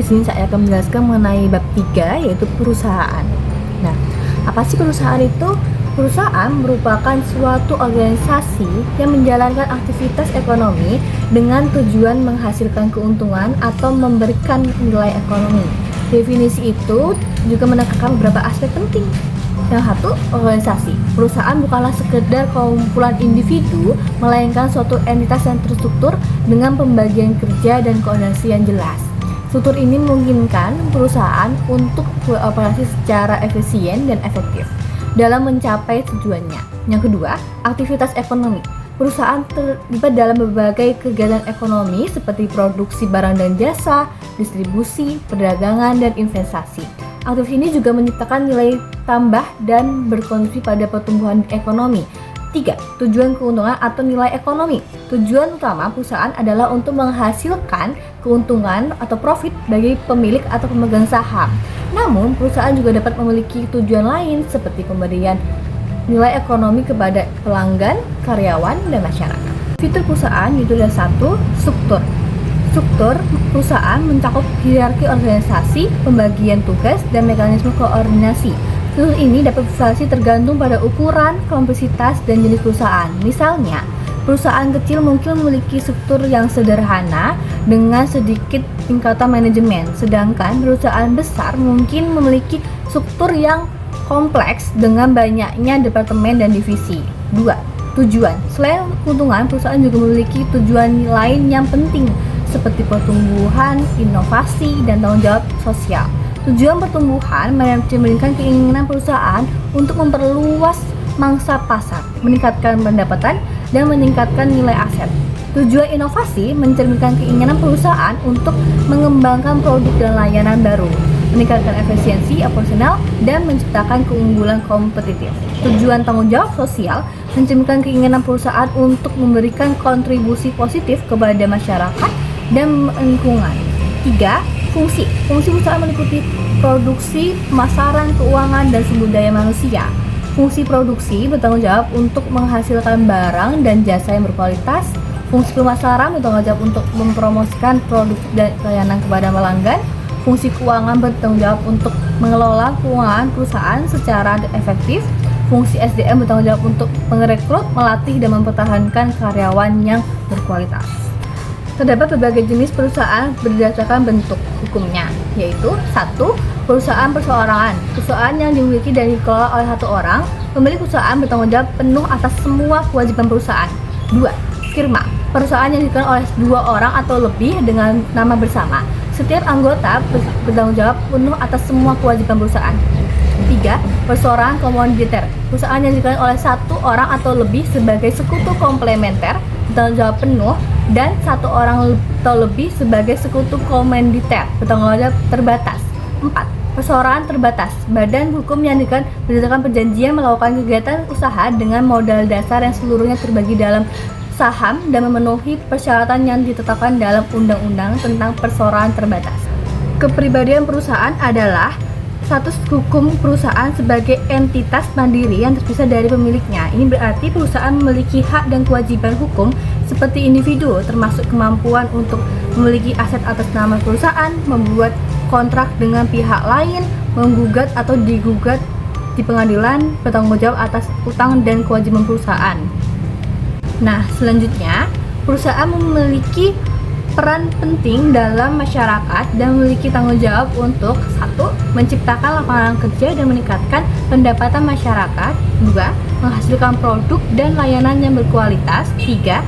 sini saya akan menjelaskan mengenai bab 3, yaitu perusahaan. Nah, apa sih perusahaan itu? Perusahaan merupakan suatu organisasi yang menjalankan aktivitas ekonomi dengan tujuan menghasilkan keuntungan atau memberikan nilai ekonomi. Definisi itu juga menekankan beberapa aspek penting. Yang satu, organisasi. Perusahaan bukanlah sekedar kumpulan individu, melainkan suatu entitas yang terstruktur dengan pembagian kerja dan koordinasi yang jelas. Struktur ini memungkinkan perusahaan untuk beroperasi secara efisien dan efektif dalam mencapai tujuannya. Yang kedua, aktivitas ekonomi. Perusahaan terlibat dalam berbagai kegiatan ekonomi seperti produksi barang dan jasa, distribusi, perdagangan, dan investasi. Aktivitas ini juga menciptakan nilai tambah dan berkontribusi pada pertumbuhan ekonomi. 3. Tujuan keuntungan atau nilai ekonomi. Tujuan utama perusahaan adalah untuk menghasilkan keuntungan atau profit bagi pemilik atau pemegang saham. Namun, perusahaan juga dapat memiliki tujuan lain seperti pemberian nilai ekonomi kepada pelanggan, karyawan, dan masyarakat. Fitur perusahaan yaitu ada 1. Struktur. Struktur perusahaan mencakup hierarki organisasi, pembagian tugas, dan mekanisme koordinasi. Struktur ini dapat bervariasi tergantung pada ukuran, kompleksitas, dan jenis perusahaan. Misalnya, perusahaan kecil mungkin memiliki struktur yang sederhana dengan sedikit tingkatan manajemen, sedangkan perusahaan besar mungkin memiliki struktur yang kompleks dengan banyaknya departemen dan divisi. 2. Tujuan. Selain keuntungan, perusahaan juga memiliki tujuan lain yang penting seperti pertumbuhan, inovasi, dan tanggung jawab sosial. Tujuan pertumbuhan mencerminkan keinginan perusahaan untuk memperluas mangsa pasar, meningkatkan pendapatan, dan meningkatkan nilai aset. Tujuan inovasi mencerminkan keinginan perusahaan untuk mengembangkan produk dan layanan baru, meningkatkan efisiensi operasional, dan menciptakan keunggulan kompetitif. Tujuan tanggung jawab sosial mencerminkan keinginan perusahaan untuk memberikan kontribusi positif kepada masyarakat dan lingkungan. 3. Fungsi. Fungsi perusahaan meliputi produksi, pemasaran, keuangan, dan sumber daya manusia. Fungsi produksi bertanggung jawab untuk menghasilkan barang dan jasa yang berkualitas. Fungsi pemasaran bertanggung jawab untuk mempromosikan produk dan layanan kepada pelanggan. Fungsi keuangan bertanggung jawab untuk mengelola keuangan perusahaan secara efektif. Fungsi SDM bertanggung jawab untuk merekrut, melatih, dan mempertahankan karyawan yang berkualitas. Terdapat berbagai jenis perusahaan berdasarkan bentuk hukumnya, yaitu 1. Perusahaan perseorangan. Perusahaan yang dimiliki dan dikelola oleh satu orang. Pemilik perusahaan bertanggung jawab penuh atas semua kewajiban perusahaan. 2. Firma. Perusahaan yang dikelola oleh 2 orang atau lebih dengan nama bersama. Setiap anggota bertanggung jawab penuh atas semua kewajiban perusahaan. 3. Perseorangan komoditer. Perusahaan yang dikelola oleh 1 orang atau lebih sebagai sekutu komplementer bertanggung jawab penuh, dan 1 orang atau lebih sebagai sekutu komanditer bertanggung jawab terbatas. 4. Perseorangan terbatas. Badan hukum yang dikelola berdasarkan perjanjian melakukan kegiatan usaha dengan modal dasar yang seluruhnya terbagi dalam saham dan memenuhi persyaratan yang ditetapkan dalam undang-undang tentang perseorangan terbatas. Kepribadian perusahaan adalah status hukum perusahaan sebagai entitas mandiri yang terpisah dari pemiliknya. Ini berarti perusahaan memiliki hak dan kewajiban hukum seperti individu, termasuk kemampuan untuk memiliki aset atas nama perusahaan, membuat kontrak dengan pihak lain, menggugat atau digugat di pengadilan, bertanggung jawab atas utang dan kewajiban perusahaan. Nah, selanjutnya, perusahaan memiliki peran penting dalam masyarakat dan memiliki tanggung jawab untuk 1. Menciptakan lapangan kerja dan meningkatkan pendapatan masyarakat. 2. Menghasilkan produk dan layanan yang berkualitas. 3.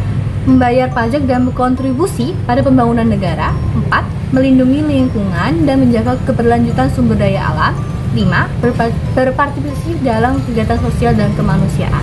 Membayar pajak dan berkontribusi pada pembangunan negara. 4. Melindungi lingkungan dan menjaga keberlanjutan sumber daya alam. 5. Berpartisipasi dalam kegiatan sosial dan kemanusiaan.